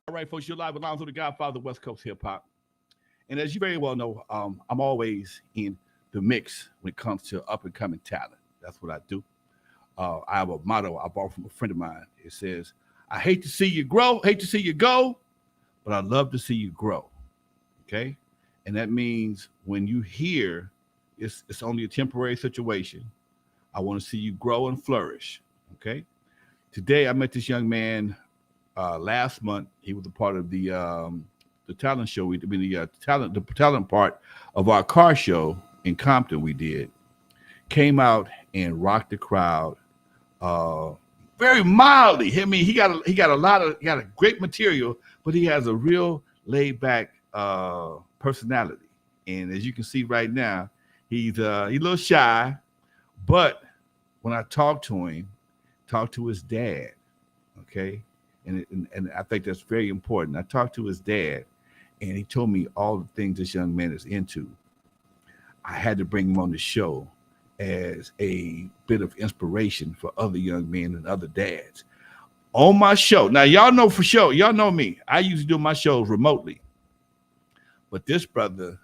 All right, folks, you're live with Lonzo, the Godfather of West Coast hip hop. And as you very well know, I'm always in the mix when it comes to up and coming talent. That's what I do. I have a motto I bought from a friend of mine. It says, I hate to see you grow, hate to see you go, but I love to see you grow. Okay? And that means when you hear it's only a temporary situation, I want to see you grow and flourish. Okay? Today I met this young man last month. He was a part of the talent show. The talent part of our car show in Compton. We did came out and rocked the crowd very mildly. I mean, he got a great material, but he has a real laid back personality. And as you can see right now, he's a little shy, but when I talked to his dad, okay, and I think that's very important. I talked to his dad, and he told me all the things this young man is into. I had to bring him on the show as a bit of inspiration for other young men and other dads. On my show, now y'all know for sure, y'all know me. I used to do my shows remotely, but this brother,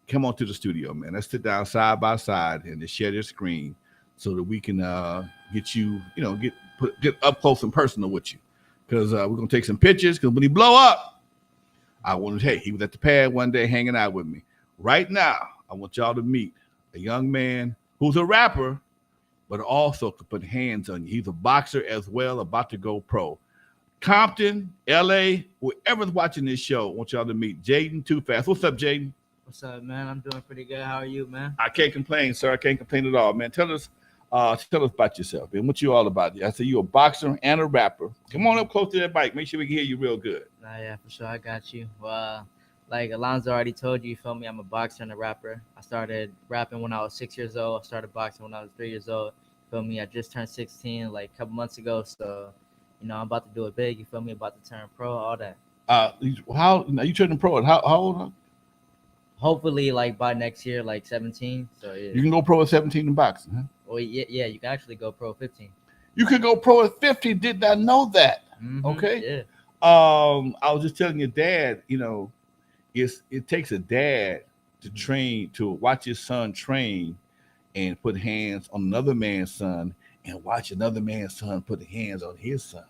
come on to the studio, man. Let's sit down side by side and just share this screen so that we can get you, get up close and personal with you. Because we're gonna take some pictures. Because when he blow up, he was at the pad one day hanging out with me. Right now, I want y'all to meet a young man who's a rapper, but also could put hands on you. He's a boxer as well, about to go pro. Compton, LA, whoever's watching this show, I want y'all to meet Jadien Too. What's up, Jadien? What's up, man? I'm doing pretty good. How are you, man? I can't complain, sir. I can't complain at all, man. Tell us about yourself, man. What you all about? I say you're a boxer and a rapper. Come on up close to that mic. Make sure we can hear you real good. Yeah, for sure. I got you. Well, like Alonzo already told you, feel me? I'm a boxer and a rapper. I started rapping when I was 6 years old. I started boxing when I was 3 years old. Feel me? I just turned 16 like a couple months ago. So, I'm about to do it big. You feel me? About to turn pro, all that. How are you turning pro? How old are you? Hopefully, like by next year, like 17. So yeah. You can go pro at 17 in boxing, huh? Well, yeah, you can actually go pro at 15. You can go pro at 50. Did not know that. Mm-hmm, okay. Yeah. I was just telling your dad, it takes a dad to train, to watch his son train and put hands on another man's son and watch another man's son put hands on his son.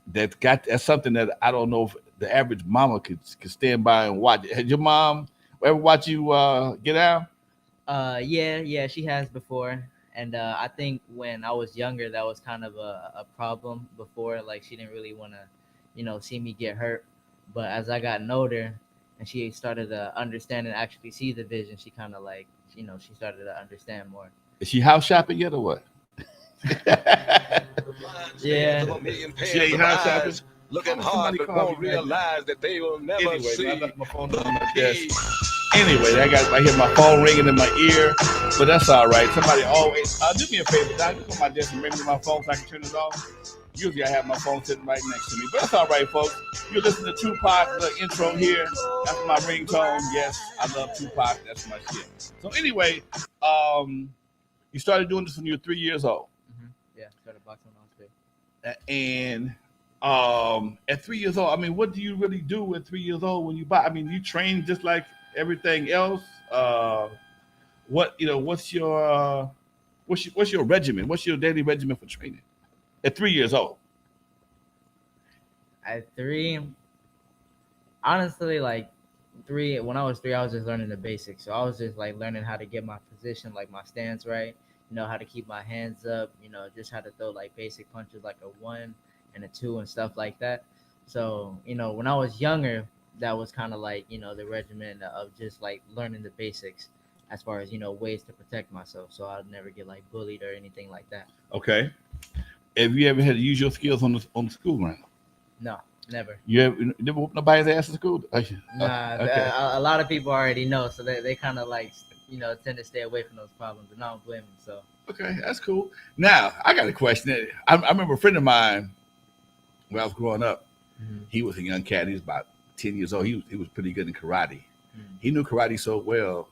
That's something that I don't know if the average mama could stand by and watch. Had your mom ever watch you get out? Yeah, she has before. And I think when I was younger, that was kind of a problem before. Like, she didn't really want to, see me get hurt. But as I got older and she started to understand and actually see the vision, she kind of like, she started to understand more. Is she house shopping yet or what? Yeah. She ain't house shopping? Looking hard, but won't realize that they will never see. I left my phone on my desk. Anyway, I hear my phone ringing in my ear, but that's all right. Somebody always do me a favor, Doc. Go on my desk and ring me my phone so I can turn it off. Usually I have my phone sitting right next to me, but that's all right, folks. You're listening to Tupac, the intro here. That's my ringtone. Yes, I love Tupac. That's my shit. So anyway, you started doing this when you were 3 years old. Mm-hmm. Yeah, started boxing when I was 3. And at 3 years old, I mean, what do you really do at 3 years old when you box? I mean, you train just like everything else. What's your regimen? What's your daily regimen for training at 3 years old? At 3, honestly, when I was 3, I was just learning the basics. So I was just like learning how to get my position, like my stance right, how to keep my hands up, just how to throw like basic punches like a 1 and a 2 and stuff like that. So, when I was younger, that was kind of like, the regimen of just like learning the basics as far as, ways to protect myself. So I'd never get like bullied or anything like that. Okay. Have you ever had to use your skills on the school ground? No, never. You never whooped nobody's ass in school? Nah, okay. A lot of people already know, so they kind of like, tend to stay away from those problems, and I don't blame them. So. Okay, that's cool. Now, I got a question. I remember a friend of mine when I was growing up. Mm-hmm. He was a young cat. He was about 10 years old. He was pretty good in karate. Mm-hmm. He knew karate so well,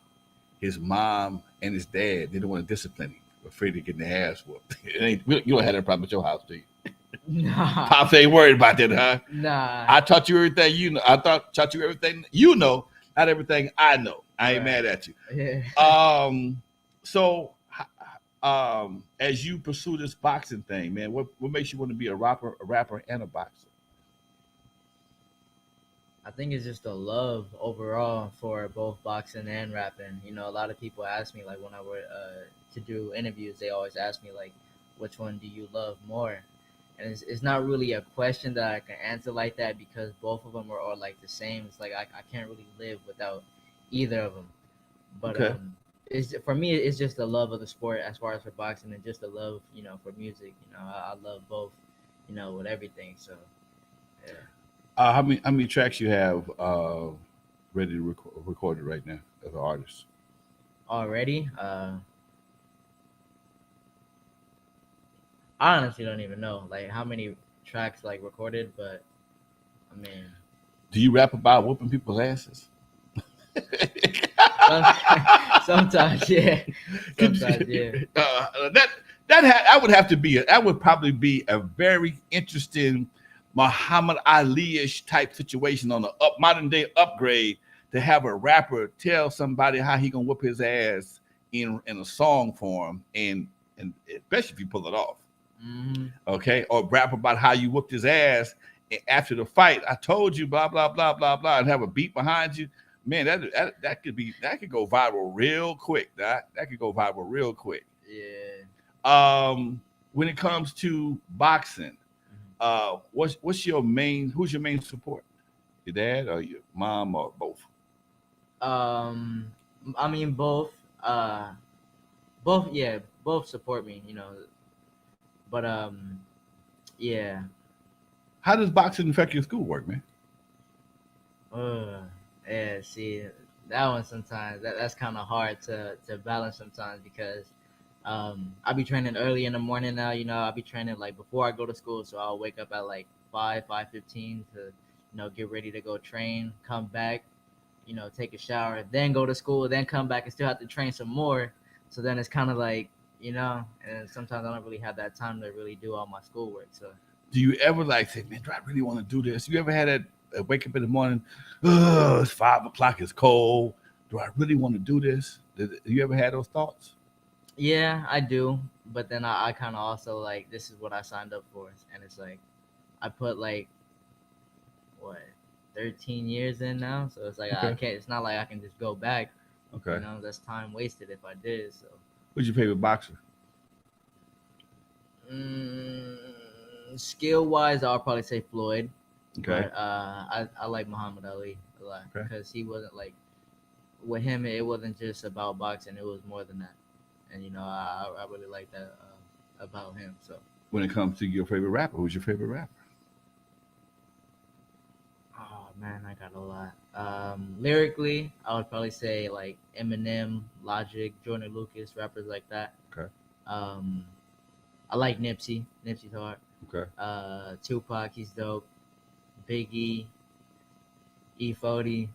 his mom and his dad didn't want to discipline him. Afraid of getting their ass whooped. You don't have that problem at your house, do you? Nah, Pops ain't worried about that, huh? nah. I taught you everything you know. Taught you everything you know, not everything I know. I ain't Right. mad at you. Yeah. So as you pursue this boxing thing, man, what makes you want to be a rapper and a boxer? I think it's just a love overall for both boxing and rapping. You know, a lot of people ask me like when I were to do interviews, they always ask me like, which one do you love more? And it's not really a question that I can answer like that because both of them are all like the same. It's like I can't really live without either of them. But Okay. it's for me it's just the love of the sport as far as for boxing and just the love for music. I love both, with everything. So yeah. How many tracks you have ready to recorded right now as an artist? Already, I honestly don't even know like how many tracks like recorded, but I mean, Do you rap about whooping people's asses? some, sometimes yeah, Could sometimes yeah. you- that would have to be that would probably be a very interesting Muhammad Ali-ish type situation on the modern day upgrade to have a rapper tell somebody how he gonna whoop his ass in a song form and especially if you pull it off. Hmm. Okay, or rap about how you whooped his ass after the fight. I told you, blah blah blah blah blah, and have a beat behind you. Man, that could go viral real quick. That could go viral real quick. Yeah. When it comes to boxing, Mhm. what's your main? Who's your main support? Your dad or your mom or both? Um, I mean both. Both. Yeah, both support me. But yeah. How does boxing affect your schoolwork, man? Uh, yeah. See, that one sometimes that's kind of hard to balance sometimes because I'll be training early in the morning now. I'll be training like before I go to school, so I'll wake up at like 5:15 to get ready to go train, come back, take a shower, then go to school, then come back and still have to train some more. So then it's kind of like, and sometimes I don't really have that time to really do all my schoolwork. So Do you ever like say, man, do I really want to do this? You ever had that wake up in the morning, oh, it's 5 o'clock, it's cold. Do I really want to do this? You ever had those thoughts? yeah, I do. But then I kind of also like, this is what I signed up for. And it's like, I put like, what, 13 years in now. So it's like, I Okay. can't, it's not like I can just go back. Okay. That's time wasted if I did. So, Who's your favorite boxer? mm, skill wise, I'll probably say Floyd. Okay. But I like Muhammad Ali a lot Okay. because he wasn't like, with him, it wasn't just about boxing, it was more than that. And, I really like that about him. So, When it comes to your favorite rapper, who's your favorite rapper? oh man, I got a lot. Lyrically, I would probably say like Eminem, Logic, Jordan Lucas, rappers like that. Okay. Um, I like Nipsey. Nipsey's hard. Okay. Tupac, he's dope. Biggie, E40.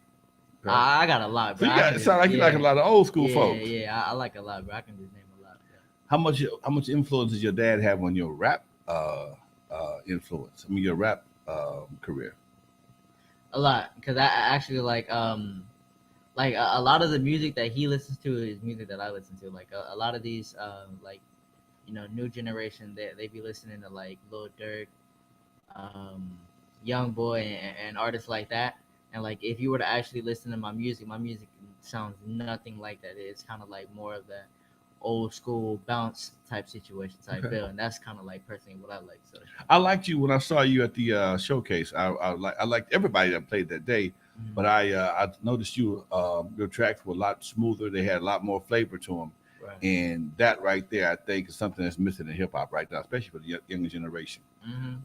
Okay. I got a lot, So bro. you I got can it just, sound like you like a lot of old school yeah, folks. yeah. I like a lot, bro. I can just name a lot. Bro. How much influence does your dad have on your rap influence? I mean your rap career. A lot, because I actually like a lot of the music that he listens to is music that I listen to. Like a lot of these like new generation, they be listening to like Lil Durk, um, Young Boy, and artists like that. And like if you were to actually listen to my music sounds nothing like that. It's kind of like more of that old school bounce type situation type Okay. feel, and that's kind of like personally what I like. So I liked you when I saw you at the showcase. I liked everybody that played that day, but mhm, I noticed your tracks were a lot smoother. They had a lot more flavor to them, right. and that right there, I think, is something that's missing in hip hop right now, especially for the younger generation.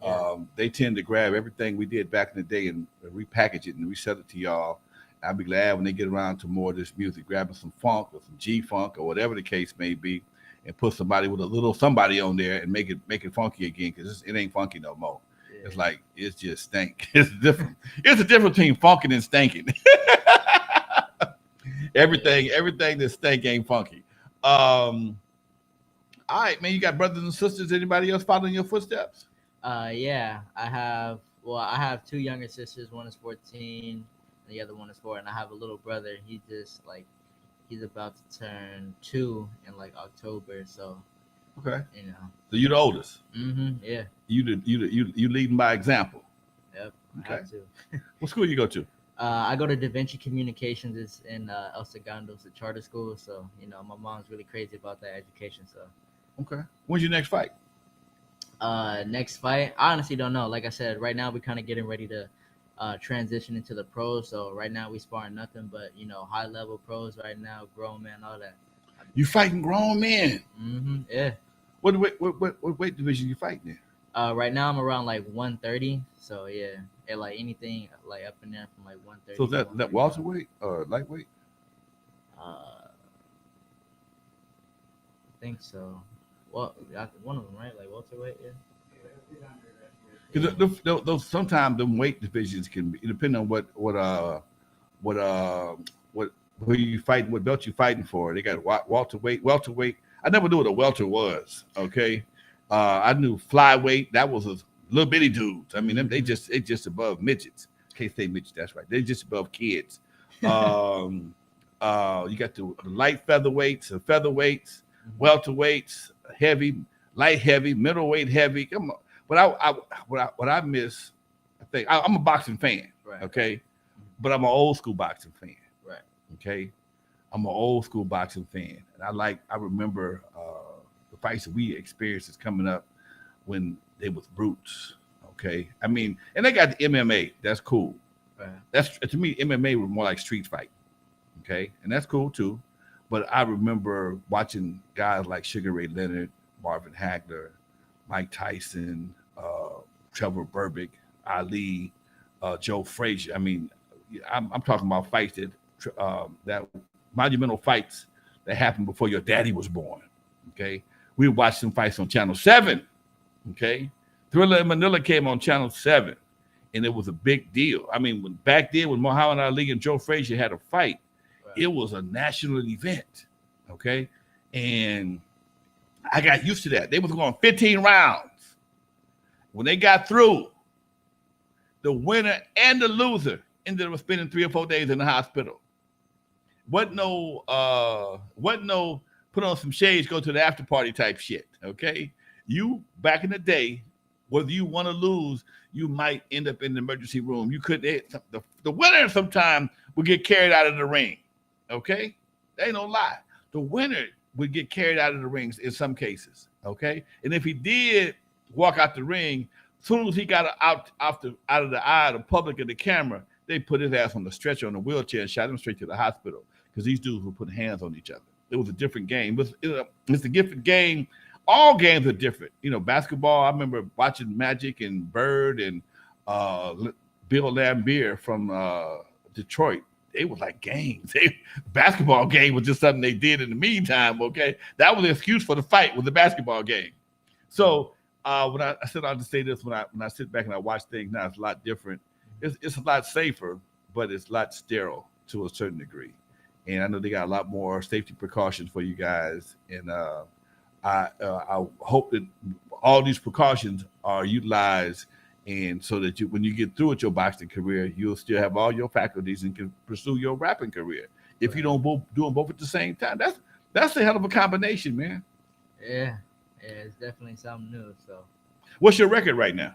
Yeah. They tend to grab everything we did back in the day and repackage it and resell it to y'all. I'll be glad when they get around to more of this music, grabbing some funk or some G funk or whatever the case may be, and put somebody with a little somebody on there and make it funky again because it ain't funky no more. Yeah. It's like it's just stank. It's different. It's a difference between funking and stanking. Everything that stank ain't funky. All right, man. You got brothers and sisters. Anybody else following your footsteps? Yeah, I have two younger sisters. One is 14, and the other one is 4. And I have a little brother. He's about to turn 2 in like October. So Okay. you know. So you're the oldest. Yeah. You leading by example. Yep. I Okay. have to. What school you go to? I go to Da Vinci Communications. It's in El Segundo. It's a charter school. So my mom's really crazy about that education. So Okay. When's your next fight? next fight, I honestly don't know. Like I said, right now we're kind of getting ready to transition into the pros. So right now we sparring nothing but high level pros right now, grown man, all that. You fighting grown men. Yeah. What weight division you fighting in? Right now I'm around like 130. So yeah, like anything like up in there from like 130. So to that 135. welterweight or lightweight? I think so. Well, one of them, right? Like welterweight, yeah. Because those sometimes them weight divisions can be depending on what who you fighting, what belt you fighting for. They got welterweight. I never knew what a welter was. Okay, I knew flyweight. That was a little bitty dudes. I mean, they just above midgets. Can't say midgets. That's right. They're just above kids. You got the light featherweights, welterweights, heavy, light heavy, middleweight heavy. Come on. What I miss, I think I'm a boxing fan, Right. okay, but I'm an old school boxing fan, Right. okay. I'm an old school boxing fan, and I remember the fights that we experienced is coming up when they was brutes, okay. I mean, and they got the MMA, that's cool. Right. That's to me, MMA was more like street fight, okay, and that's cool too. But I remember watching guys like Sugar Ray Leonard, Marvin Hagler, Mike Tyson, Trevor Burbick, Ali, Joe Frazier. I mean, I'm talking about fights that monumental fights that happened before your daddy was born. Okay, we watched some fights on Channel 7. Okay, Thriller in Manila came on Channel 7, and it was a big deal. I mean, back then when Muhammad Ali and Joe Frazier had a fight, it was a national event. Okay, and I got used to that. They was going 15 rounds. When they got through, the winner and the loser ended up spending 3 or 4 days in the hospital. What no put on some shades, go to the after party type shit. Okay, you back in the day, whether you won or lose, you might end up in the emergency room. You could the winner sometime would get carried out of the ring. Okay, they ain't no lie. The winner would get carried out of the rings in some cases. Okay, and if he did walk out the ring, as soon as he got out of the eye of the public and the camera, they put his ass on the stretcher on the wheelchair and shot him straight to the hospital because these dudes were putting hands on each other. It was a different game. It's a different game. All games are different. Basketball. I remember watching Magic and Bird and Bill Laimbeer from Detroit. They was like games. Basketball game was just something they did in the meantime. Okay, that was the excuse for the fight was the basketball game. So when I said I'll just say this, when I sit back and I watch things now, it's a lot different. It's a lot safer, but it's a lot sterile to a certain degree. And I know they got a lot more safety precautions for you guys. And I hope that all these precautions are utilized, and so that when you get through with your boxing career, you'll still have all your faculties and can pursue your rapping career. If you don't do them both at the same time, that's a hell of a combination, man. Yeah, it's definitely something new. So, what's your record right now?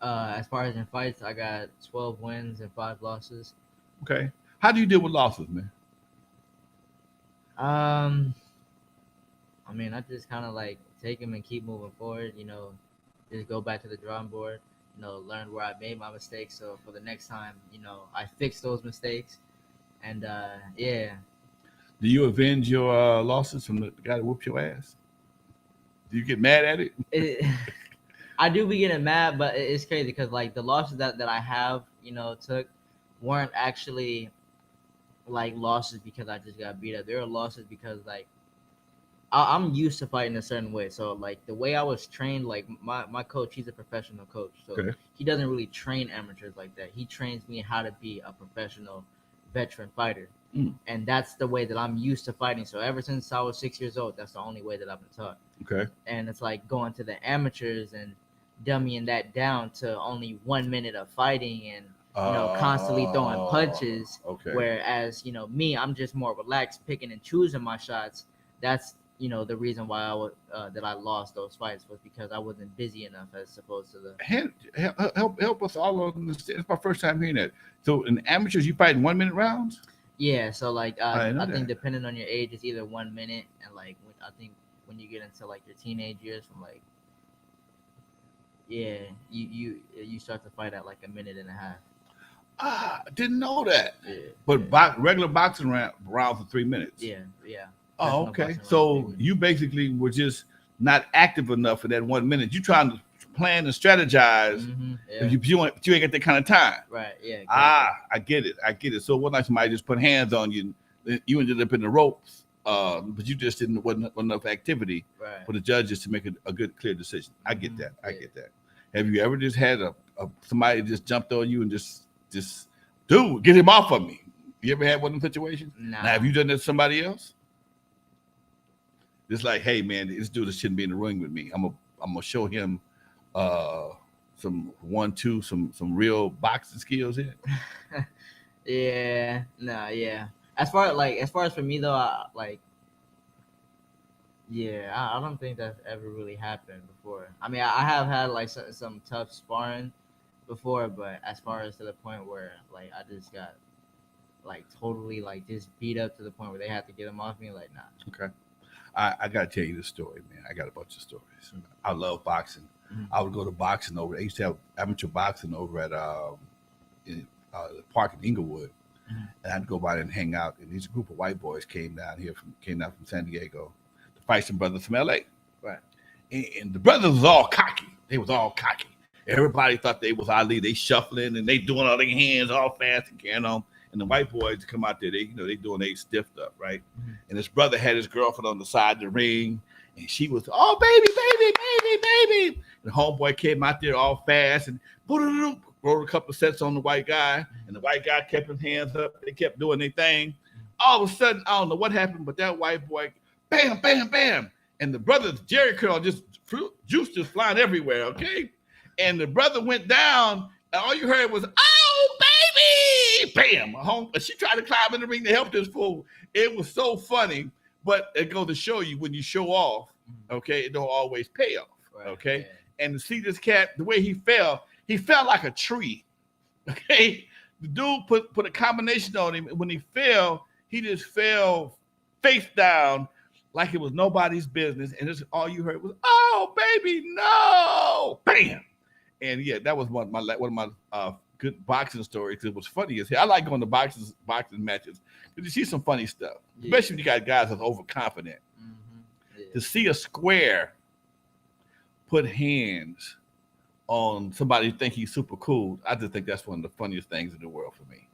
As far as in fights, I got 12 wins and 5 losses. Okay, how do you deal with losses, man? I mean, I just kind of like take them and keep moving forward. Just go back to the drawing board. Learn where I made my mistakes. So for the next time, I fix those mistakes. And yeah. Do you avenge your losses from the guy that whooped your ass? Do you get mad at it? I do be getting mad, but it's crazy because like the losses that I have, took weren't actually like losses because I just got beat up. There were losses because like I'm used to fighting a certain way. So like the way I was trained, like my coach, he's a professional coach. So he doesn't really train amateurs like that. He trains me how to be a professional veteran fighter. And that's the way that I'm used to fighting. So ever since I was 6 years old, that's the only way that I've been taught. Okay. And it's like going to the amateurs and dummying that down to only 1 minute of fighting and constantly throwing punches. Okay. Whereas me, I'm just more relaxed, picking and choosing my shots. That's the reason why that I lost those fights was because I wasn't busy enough as opposed to the. Help us all understand. It's my first time hearing that. So in amateurs, you fight in 1 minute rounds? Yeah, so like I that. think depending on your age, it's either 1 minute and like I think when you get into like your teenage years, from like you start to fight at like a minute and a half. I didn't know that. Yeah, But regular boxing rounds are 3 minutes. Yeah. Oh, okay. So you basically were just not active enough for that 1 minute. You trying to plan and strategize. You ain't got that kind of time. Right. Yeah. Exactly. I get it. So what like somebody just put hands on you, and you ended up in the ropes, but you just wasn't enough activity for the judges to make a good, clear decision. I get that. I get that. Have you ever just had somebody just jumped on you and just dude, get him off of me? You ever had one of them situations? Nah. Now, have you done that to somebody else? It's like, hey man, this dude shouldn't be in the ring with me. I'm gonna show him some 1-2, some real boxing skills here. Yeah. As far as for me though, I don't think that's ever really happened before. I mean, I have had like some tough sparring before, but as far as to the point where like I just got like totally like just beat up to the point where they had to get them off me, like nah. Okay. I gotta tell you this story, man. I got a bunch of stories. Mm-hmm. I love boxing. Mm-hmm. I would go to boxing over. I used to have amateur boxing over at the park in Inglewood, and I'd go by there and hang out. And these group of white boys came down from San Diego to fight some brothers from LA. Right. And the brothers was all cocky. They was all cocky. Everybody thought they was Ali. They shuffling and they doing all their hands all fast and carrying on. And the white boys come out there, they doing they stiffed up, right? Mm-hmm. And his brother had his girlfriend on the side of the ring, and she was, oh baby. And the homeboy came out there all fast and rolled a couple of sets on the white guy, and the white guy kept his hands up. They kept doing their thing. All of a sudden, I don't know what happened, but that white boy, bam, and the brother's Jerry curl just juice just flying everywhere, okay? And the brother went down, and all you heard was, oh baby, bam. She tried to climb in the ring to help this fool. It was so funny, but it goes to show you when you show off, okay, it don't always pay off, okay? Yeah. And to see this cat, the way he fell like a tree, okay? The dude put a combination on him, and when he fell, he just fell face down like it was nobody's business, and all you heard was, oh baby, no, bam. And yeah, that was one of my good boxing stories. It was funny as hell. I like going to boxing matches because you see some funny stuff, especially when you got guys that's overconfident. Mm-hmm. Yeah. To see a square put hands on somebody who think he's super cool, I just think that's one of the funniest things in the world for me.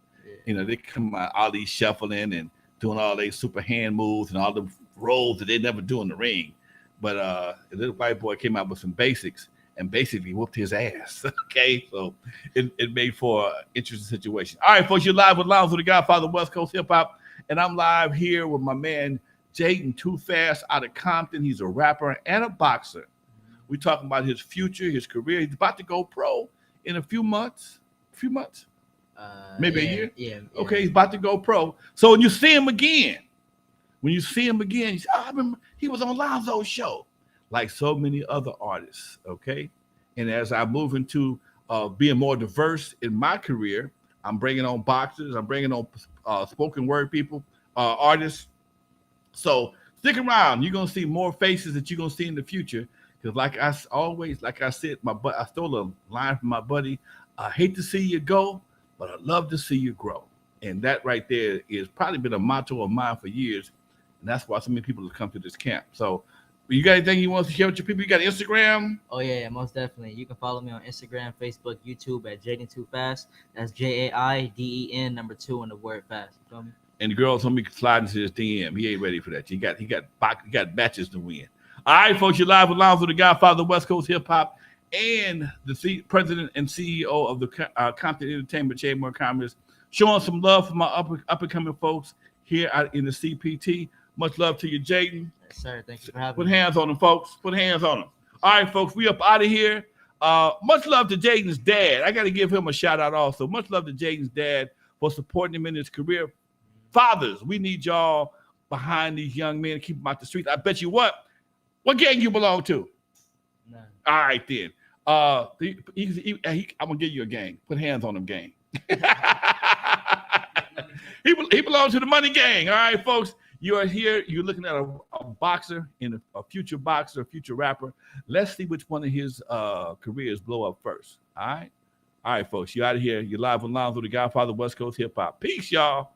Yeah. They come out all these shuffling and doing all these super hand moves and all the rolls that they never do in the ring. But the little white boy came out with some basics and basically whooped his ass. Okay, so it made for an interesting situation. All right, folks, you're live with Lonzo, the Godfather of West Coast Hip Hop, and I'm live here with my man Jadien Too out of Compton. He's a rapper and a boxer. We're talking about his future, his career. He's about to go pro in a few months. Maybe a year. Yeah. Okay, he's about to go pro. So when you see him again, you say, I remember he was on Lonzo's show. Like so many other artists, okay? And as I move into being more diverse in my career, I'm bringing on boxers, I'm bringing on spoken word people, artists. So stick around. You're going to see more faces that you're going to see in the future. Because like I said, I stole a line from my buddy, I hate to see you go, but I love to see you grow. And that right there is probably been a motto of mine for years. And that's why so many people have come to this camp. So you got anything you want to share with your people? You got Instagram? Oh, yeah, most definitely. You can follow me on Instagram, Facebook, YouTube at Jadien Too Fast. That's JAIDEN 2 and the word fast. You feel me? And the girls want me to slide into his DM. He ain't ready for that. He got matches to win. All right, folks, you're live with Lonzo, the Godfather of West Coast Hip Hop, and the president and CEO of the Compton Entertainment Chamber of Commerce, showing some love for my up-and-coming folks here out in the CPT. Much love to you, Jadien. Yes, sir. Thank you for having me. Put hands on them, folks. Put hands on them. All right, folks, we up out of here. Much love to Jaden's dad. I got to give him a shout out also. Much love to Jaden's dad for supporting him in his career. Fathers, we need y'all behind these young men, keep them out the streets. I bet you what gang you belong to? None. All right, then. I'm gonna give you a gang. Put hands on him, gang. he belongs to the money gang. All right, folks. You are here. You're looking at a boxer and a future boxer, a future rapper. Let's see which one of his careers blow up first. All right, folks. You're out of here. You're live on Lounge with the Godfather West Coast Hip Hop. Peace, y'all.